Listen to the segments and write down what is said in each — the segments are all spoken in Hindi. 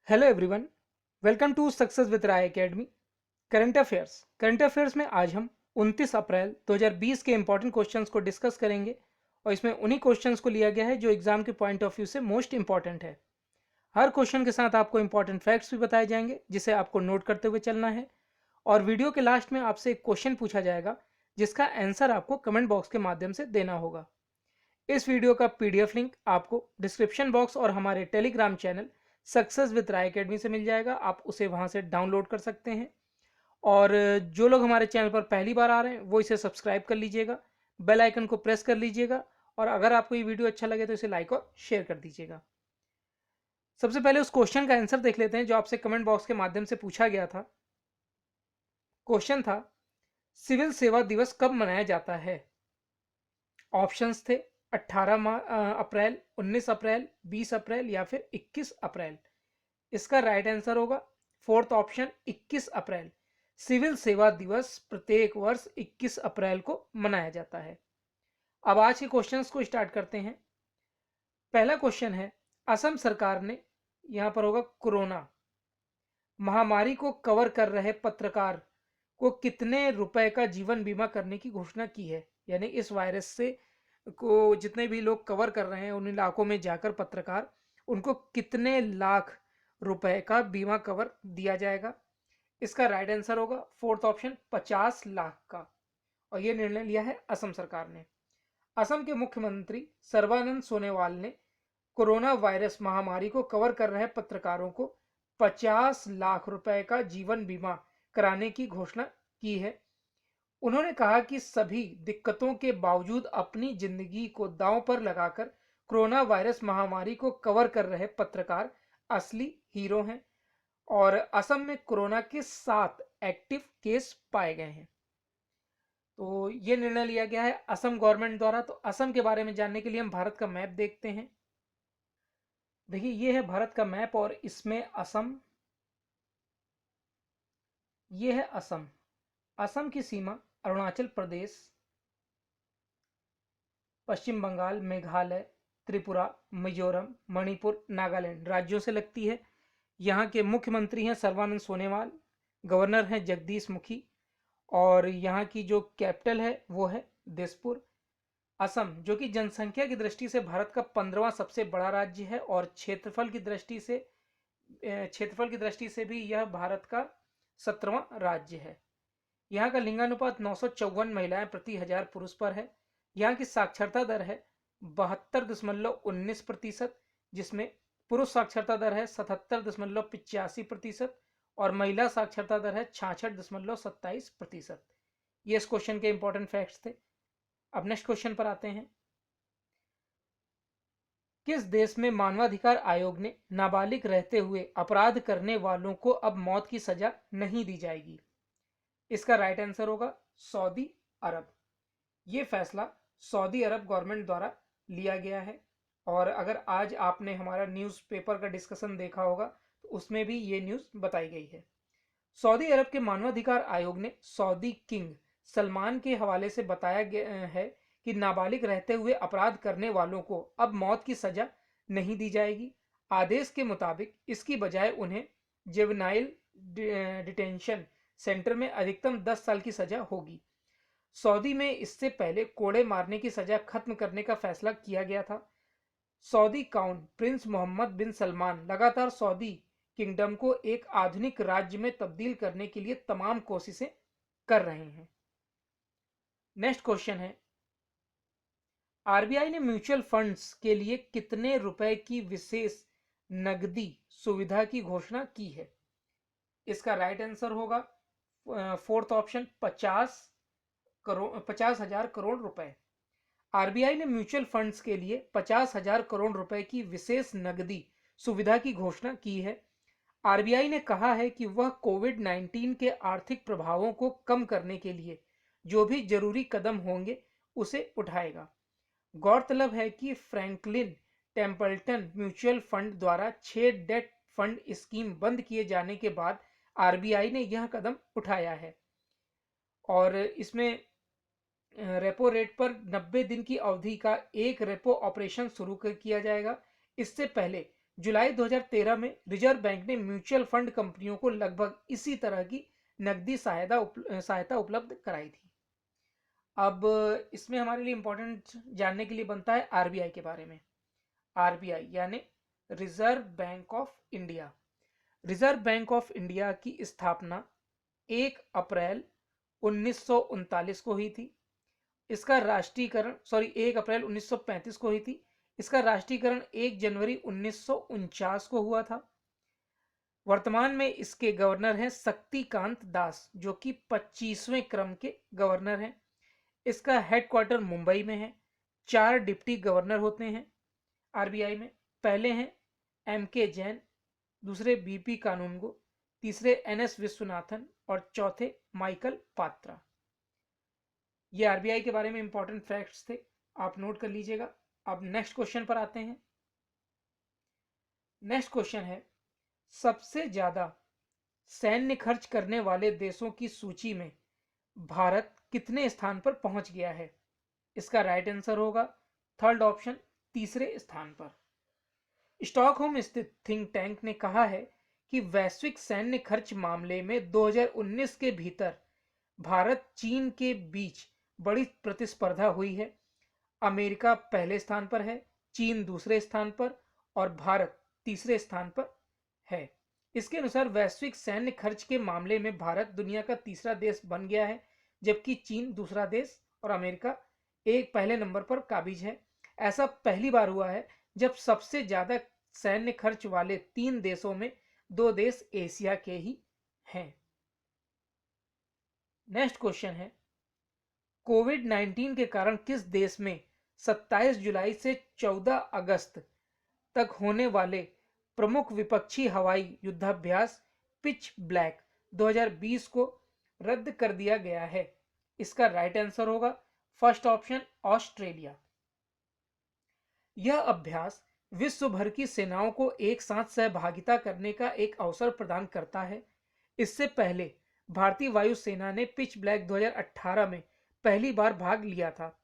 Hello everyone, welcome to success with Rai academy. Current affairs में आज हम 29 अप्रैल 2020 के इंपॉर्टेंट क्वेश्चंस को डिस्कस करेंगे और इसमें उन्हीं क्वेश्चंस को लिया गया है जो एग्जाम के पॉइंट ऑफ व्यू से मोस्ट इंपॉर्टेंट है। हर क्वेश्चन के साथ आपको इंपॉर्टेंट फैक्ट्स भी बताए जाएंगे जिसे आपको नोट करते हुए चलना है और वीडियो के लास्ट में आपसे एक क्वेश्चन पूछा जाएगा जिसका आंसर आपको कमेंट बॉक्स के माध्यम से देना होगा। इस वीडियो का पीडीएफ लिंक आपको डिस्क्रिप्शन बॉक्स और हमारे Telegram channel success with Rai academy से मिल जाएगा। आप उसे वहां से डाउनलोड कर सकते हैं और जो लोग हमारे चैनल पर पहली बार आ रहे हैं वो इसे सब्सक्राइब कर लीजिएगा, बेल आइकन को प्रेस कर लीजिएगा और अगर आपको ये वीडियो अच्छा लगे तो इसे लाइक और शेयर कर दीजिएगा। सबसे पहले उस क्वेश्चन का आंसर देख लेते हैं जो आपसे कमेंट बॉक्स के माध्यम से पूछा गया था। क्वेश्चन था, सिविल सेवा दिवस कब मनाया जाता है? ऑप्शंस थे 18 अप्रैल, 19 अप्रैल, 20 अप्रैल या फिर 21 अप्रैल। इसका राइट आंसर होगा फोर्थ ऑप्शन 21 अप्रैल। सिविल सेवा दिवस प्रत्येक वर्ष 21 अप्रैल को मनाया जाता है। अब आज के क्वेश्चंस को स्टार्ट करते हैं। पहला क्वेश्चन है, असम सरकार ने, यहां पर होगा कोरोना महामारी को कवर कर रहे पत्रकार को कितने रुपए का जीवन बीमा करने की घोषणा की है? यानी इस वायरस से को जितने भी लोग कवर कर रहे हैं उन इलाकों में जाकर पत्रकार, उनको कितने लाख रुपए का बीमा कवर दिया जाएगा? इसका राइट आंसर होगा फोर्थ ऑप्शन 50 लाख का और यह निर्णय लिया है असम सरकार ने। असम के मुख्यमंत्री सर्बानंद सोनोवाल ने कोरोना वायरस महामारी को कवर कर रहे पत्रकारों को 50 लाख रुपए का जीवन बीमा कराने की घोषणा की है। उन्होंने कहा कि सभी दिक्कतों के बावजूद अपनी जिंदगी को दांव पर लगाकर कोरोना वायरस महामारी को कवर कर रहे पत्रकार असली हीरो हैं और असम में कोरोना के 7 एक्टिव केस पाए गए हैं। तो ये निर्णय लिया गया है असम गवर्नमेंट द्वारा। तो असम के बारे में जानने के लिए हम भारत का मैप देखते हैं। देखिए, ये है भारत का मैप और इसमें असम, ये है असम। असम की सीमा अरुणाचल प्रदेश, पश्चिम बंगाल, मेघालय, त्रिपुरा, मिजोरम, मणिपुर, नागालैंड राज्यों से लगती है। यहाँ के मुख्यमंत्री हैं सर्बानंद सोनोवाल, गवर्नर हैं जगदीश मुखी और यहाँ की जो कैपिटल है वो है दिसपुर। असम जो कि जनसंख्या की दृष्टि से भारत का 15वां सबसे बड़ा राज्य है और क्षेत्रफल की दृष्टि से भी यह भारत का 17वां राज्य है। यहाँ का लिंगानुपात 954 महिलाएं प्रति हजार पुरुष पर है। यहाँ की साक्षरता दर है 72.19%, जिसमें पुरुष साक्षरता दर है 77.85% और महिला साक्षरता दर है 66.27%। ये इस क्वेश्चन के इंपॉर्टेंट फैक्ट्स थे। अब नेक्स्ट क्वेश्चन पर आते हैं। किस देश में मानवाधिकार आयोग ने नाबालिग रहते हुए अपराध करने वालों को अब मौत की सजा नहीं दी जाएगी? इसका राइट आंसर होगा सऊदी अरब। ये फैसला सऊदी अरब गवर्नमेंट द्वारा लिया गया है और अगर आज आपने हमारा न्यूज़पेपर का डिस्कशन देखा होगा तो उसमें भी ये न्यूज़ बताई गई है। सऊदी अरब के मानवाधिकार आयोग ने सऊदी किंग सलमान के हवाले से बताया गया है कि नाबालिग रहते हुए अपराध करने वालों को अब मौत की सजा नहीं दी जाएगी। आदेश के मुताबिक इसकी बजाय उन्हें जेवेनाइल डिटेंशन सेंटर में अधिकतम 10 साल की सजा होगी। सऊदी में इससे पहले कोड़े मारने की सजा खत्म करने का फैसला किया गया था। सऊदी काउन प्रिंस मोहम्मद बिन सलमान लगातार सऊदी किंगडम को एक आधुनिक राज्य में तब्दील करने के लिए तमाम कोशिशें कर रहे हैं। नेक्स्ट क्वेश्चन है, आरबीआई ने म्यूचुअल फंड्स के लिए कितने रुपए की विशेष नकदी सुविधा की घोषणा की है? इसका राइट आंसर होगा फोर्थ ऑप्शन 50,000 करोड़ रुपए। आरबीआई ने म्यूचुअल फंड्स के लिए 50,000 करोड़ रुपए की विशेष नकदी सुविधा की घोषणा की है। आरबीआई ने कहा है कि वह कोविड-19 के आर्थिक प्रभावों को कम करने के लिए जो भी जरूरी कदम होंगे उसे उठाएगा। गौरतलब है कि फ्रैंकलिन टेम्पल्टन म्यूचुअल फंड द्वारा 6 डेट फंड स्कीम बंद किए जाने के बाद आरबीआई ने यह कदम उठाया है और इसमें रेपो रेट पर 90 दिन की अवधि का एक रेपो ऑपरेशन शुरू किया जाएगा। इससे पहले जुलाई 2013 में रिजर्व बैंक ने म्यूचुअल फंड कंपनियों को लगभग इसी तरह की नकदी सहायता उपलब्ध कराई थी। अब इसमें हमारे लिए इंपॉर्टेंट जानने के लिए बनता है आरबीआई के बारे में। आरबीआई यानी reserve bank of India. Reserve bank of India की स्थापना 1 अप्रैल 1939 को हुई थी। इसका राष्ट्रीयकरण 1 अप्रैल 1935 को हुई थी। इसका राष्ट्रीयकरण 1 जनवरी 1949 को हुआ था। वर्तमान में इसके गवर्नर हैं शक्तिकांत दास, जो कि 25वें क्रम के गवर्नर हैं। इसका हेडक्वार्टर मुंबई में है। 4 डिप्टी गवर्नर होते हैं आरबीआई में। पहले हैं एम के जैन, दूसरे बीपी कानूनगो, तीसरे एनएस विश्वनाथन और चौथे माइकल पात्रा। ये आरबीआई के बारे में इंपॉर्टेंट फैक्ट्स थे, आप नोट कर लीजिएगा। अब नेक्स्ट क्वेश्चन पर आते हैं। नेक्स्ट क्वेश्चन है, सबसे ज्यादा सैन्य खर्च करने वाले देशों की सूची में भारत कितने स्थान पर पहुंच गया है? इसका राइट आंसर होगा थर्ड ऑप्शन, तीसरे स्थान पर। स्टॉकहोम स्थित थिंक टैंक ने कहा है कि वैश्विक सैन्य खर्च मामले में 2019 के भीतर भारत चीन के बीच बड़ी प्रतिस्पर्धा हुई है। अमेरिका पहले स्थान पर है, चीन दूसरे स्थान पर और भारत तीसरे स्थान पर है। इसके अनुसार वैश्विक सैन्य खर्च के मामले में भारत दुनिया का तीसरा देश बन गया है, जबकि चीन दूसरा देश और अमेरिका एक पहले नंबर पर काबिज है। ऐसा पहली बार हुआ है जब सबसे ज्यादा सैन्य खर्च वाले 3 देशों में 2 देश एशिया के ही हैं। नेक्स्ट क्वेश्चन है, कोविड-19 के कारण किस देश में 27 जुलाई से 14 अगस्त तक होने वाले प्रमुख विपक्षी हवाई युद्धाभ्यास पिच ब्लैक 2020 को रद्द कर दिया गया है? इसका राइट आंसर होगा फर्स्ट ऑप्शन, ऑस्ट्रेलिया। यह अभ्यास विश्व भर की सेनाओं को एक साथ सहभागिता करने का एक अवसर प्रदान करता है। इससे पहले भारतीय वायुसेना ने पिच ब्लैक 2018 में पहली बार भाग लिया था।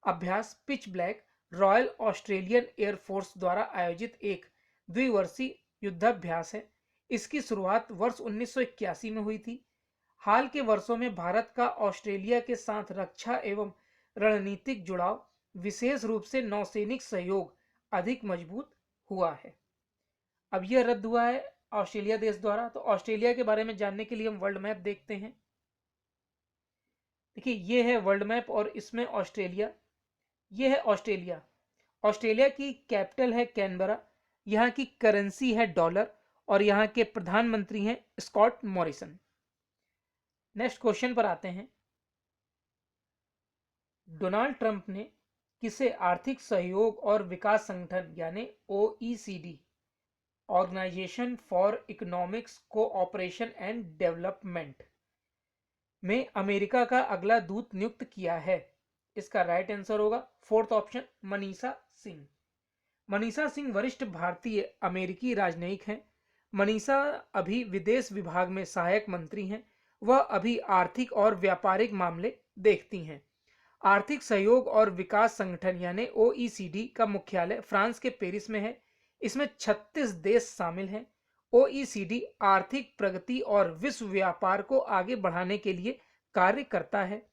अभ्यास pitch black royal Australian air force द्वारा आयोजित एक द्विवर्षीय युद्धाभ्यास है। इसकी शुरुआत वर्ष 1981 में हुई थी। हाल के वर्षों में भारत का ऑस्ट्रेलिया के साथ रक्षा एवं रणनीतिक जुड़ाव, विशेष रूप से नौसैनिक सहयोग अधिक मजबूत हुआ है। अब यह रद्द हुआ है ऑस्ट्रेलिया देश द्वारा। तो ऑस्ट्रेलिया के बारे में जानने के लिए हम वर्ल्ड मैप देखते हैं। देखिए, ये है वर्ल्ड मैप और इसमें ऑस्ट्रेलिया, ये है ऑस्ट्रेलिया। ऑस्ट्रेलिया की कैपिटल है कैनबरा, यहाँ की करेंसी है डॉलर और यहाँ के प्रधानमंत्री हैं स्कॉट मॉरिसन। नेक्स्ट क्वेश्चन पर आते हैं। डोनाल्ड ट्रंप ने किसे आर्थिक सहयोग और विकास संगठन यानी OECD, organisation for economics cooperation and development, में अमेरिका का अगला दूत नियुक्त किया है? इसका राइट आंसर होगा फोर्थ ऑप्शन, मनीषा सिंह। मनीषा सिंह वरिष्ठ भारतीय अमेरिकी राजनयिक हैं। मनीषा अभी विदेश विभाग में सहायक मंत्री हैं। वह अभी आर्थिक और व्यापारिक मामले देखती हैं। आर्थिक सहयोग और विकास संगठन यानी ओईसीडी का मुख्यालय फ्रांस के पेरिस में है। इसमें 36 देश शामिल हैं। ओईसीडी आर्थिक प्रगति और विश्व व्यापार को आगे बढ़ाने के लिए कार्य करता है।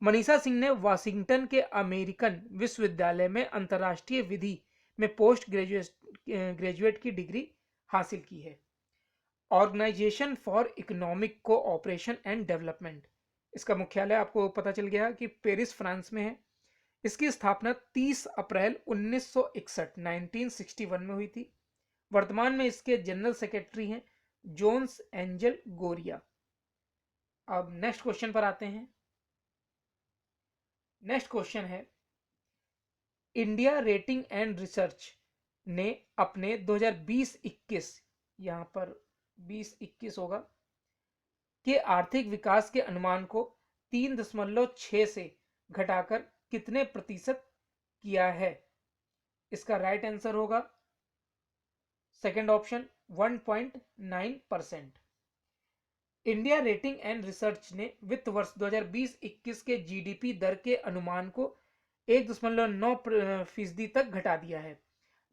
मनीषा सिंह ने वाशिंगटन के अमेरिकन विश्वविद्यालय में अंतर्राष्ट्रीय विधि में पोस्ट ग्रेजुएट की डिग्री हासिल की है। Organisation for economic cooperation and development, इसका मुख्यालय आपको पता चल गया कि पेरिस फ्रांस में है। इसकी स्थापना 30 अप्रैल 1961 में हुई थी। वर्तमान में इसके जनरल सेक्रेटरी हैं जोन्स एंजल गोरिया। अब नेक्स्ट क्वेश्चन पर आते हैं। नेक्स्ट क्वेश्चन है, इंडिया रेटिंग एंड रिसर्च ने अपने 2020-21, यहां पर 2021 होगा, के आर्थिक विकास के अनुमान को 3.6 से घटाकर कितने प्रतिशत किया है? इसका राइट आंसर होगा second option, 1.9%। India rating and research ने वित्त वर्ष 2020-21 के जीडीपी दर के अनुमान को 1.9% तक घटा दिया है।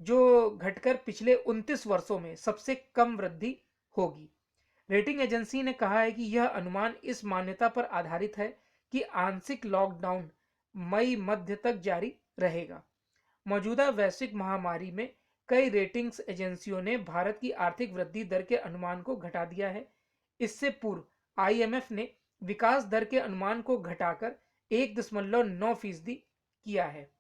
जो घटकर पिछले 29 वर्षों में सबसे कम वृद्धि होगी। रेटिंग एजेंसी ने कहा है कि यह अनुमान इस मान्यता पर आधारित है कि आंशिक लॉकडाउन मई मध्य तक जारी रहेगा। मौजूदा वैश्विक महामारी में कई रेटिंग्स एजेंसियों ने भारत की आर्थिक वृद्धि दर के अनुमान को घटा दिया है। इससे पूर्व आईएमएफ ने विकास दर के अनुमान को घटाकर 1.9% किया है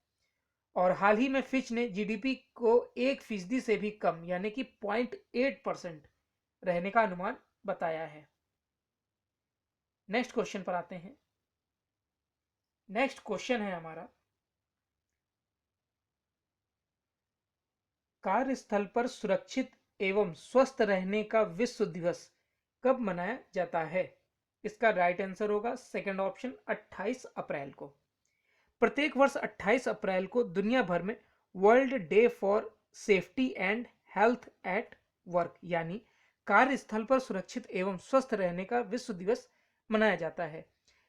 और हाल ही में फिच ने जीडीपी को 1% से भी कम यानी कि 0.8% रहने का अनुमान बताया है। नेक्स्ट क्वेश्चन पर आते हैं। नेक्स्ट क्वेश्चन है हमारा, कार्यस्थल पर सुरक्षित एवं स्वस्थ रहने का विश्व दिवस कब मनाया जाता है? इसका राइट आंसर होगा सेकंड ऑप्शन 28 अप्रैल को। प्रत्येक वर्ष 28 अप्रैल को दुनिया भर में world day for safety and health at work यानी कार्यस्थल पर सुरक्षित एवं स्वस्थ रहने का विश्व दिवस मनाया जाता है।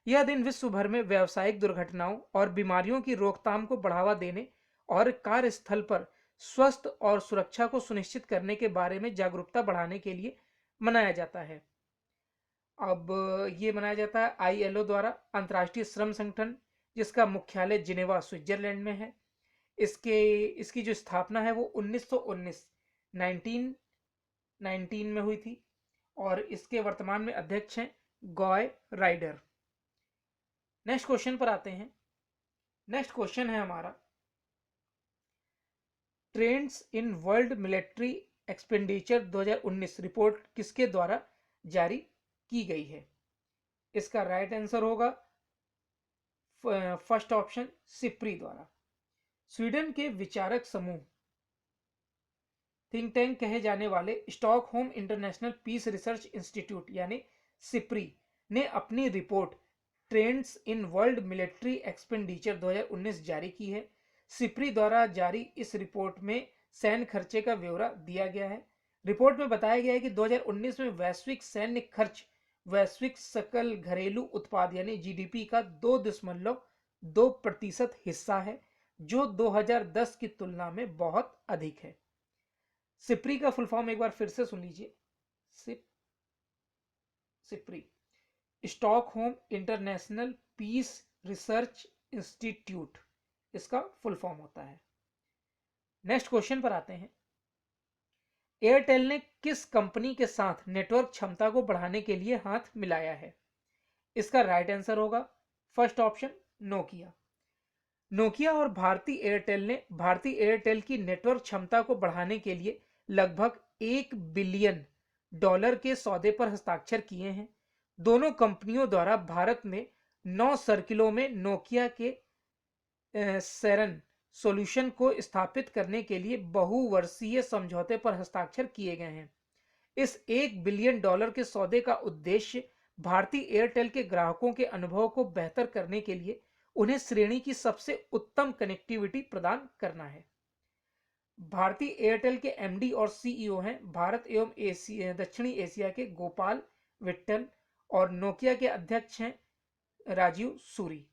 यह दिन विश्व भर में व्यावसायिक दुर्घटनाओं और बीमारियों की रोकथाम को बढ़ावा देने और कार्यस्थल पर स्वस्थ और सुरक्षा को सुनिश्चित करने के बारे में जागरूकता बढ़ाने के लिए मनाया जाता है। अब ये मनाया जाता है आईएलओ द्वारा, अंतर्राष्ट्रीय श्रम संगठन, जिसका मुख्यालय जिनेवा स्विट्जरलैंड में है। इसकी जो स्थापना है वो 1919 में हुई थी और इसके वर्तमान में अध्यक्ष हैं गॉय राइडर। नेक्स्ट क्वेश्चन पर आते हैं। नेक्स्ट क्वेश्चन है हमारा, trends in world military expenditure 2019 report किसके द्वारा जारी की गई है? इसका राइट आंसर होगा फर्स्ट ऑप्शन सिप्री द्वारा। स्वीडन के विचारक समूह थिंक टैंक कहे जाने वाले Stockholm international peace research institute यानी सिप्री ने अपनी report trends in world military expenditure 2019 जारी की है। सिप्री द्वारा जारी इस रिपोर्ट में सैन्य खर्चे का ब्यौरा दिया गया है। रिपोर्ट में बताया गया है कि 2019 में वैश्विक सैन्य खर्च वैश्विक सकल घरेलू उत्पाद यानी जीडीपी का 2.2% हिस्सा है, जो 2010 की तुलना में बहुत अधिक है। सिप्री का फुल फॉर्म एक बार फिर से सुन लीजिए, SIPRI Stockholm international peace research institute इसका फुल फॉर्म होता है। नेक्स्ट क्वेश्चन पर आते हैं। एयरटेल ने किस कंपनी के साथ नेटवर्क क्षमता को बढ़ाने के लिए हाथ मिलाया है? इसका राइट आंसर होगा फर्स्ट ऑप्शन नोकिया। नोकिया और भारती एयरटेल की नेटवर्क क्षमता को बढ़ाने के लिए लगभग $1 बिलियन के सौदे पर हस्ताक्षर किए हैं। दोनों कंपनियों द्वारा भारत में 9 सर्किलों में नोकिया के सेरन सॉल्यूशन को स्थापित करने के लिए बहुवर्षीय समझौते पर हस्ताक्षर किए गए हैं। इस $1 बिलियन के सौदे का उद्देश्य भारती एयरटेल के ग्राहकों के अनुभव को बेहतर करने के लिए उन्हें श्रेणी की सबसे उत्तम कनेक्टिविटी प्रदान करना है। भारती एयरटेल के एमडी और सीईओ हैं भारत एवं दक्षिणी एशिया के गोपाल विट्टल और नोकिया के अध्यक्ष हैं राजीव सूरी।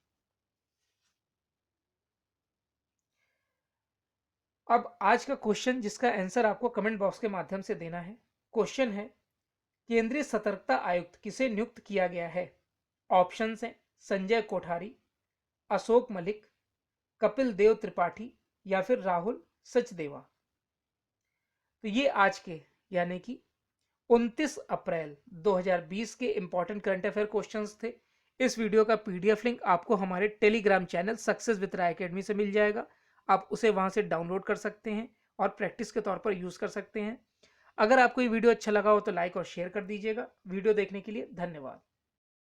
अब आज का क्वेश्चन जिसका आंसर आपको कमेंट बॉक्स के माध्यम से देना है। क्वेश्चन है, केंद्रीय सतर्कता आयुक्त किसे नियुक्त किया गया है? ऑप्शंस हैं संजय कोठारी, अशोक मलिक, कपिल देव त्रिपाठी या फिर राहुल सचदेवा। तो ये आज के यानी कि 29 अप्रैल 2020 के इंपॉर्टेंट करंट अफेयर क्वेश्चंस थे। इस वीडियो का पीडीएफ लिंक आपको हमारे Telegram channel success with Rai academy से मिल जाएगा। आप उसे वहां से डाउनलोड कर सकते हैं और प्रैक्टिस के तौर पर यूज कर सकते हैं। अगर आपको ये वीडियो अच्छा लगा हो तो लाइक और शेयर कर दीजिएगा। वीडियो देखने के लिए धन्यवाद।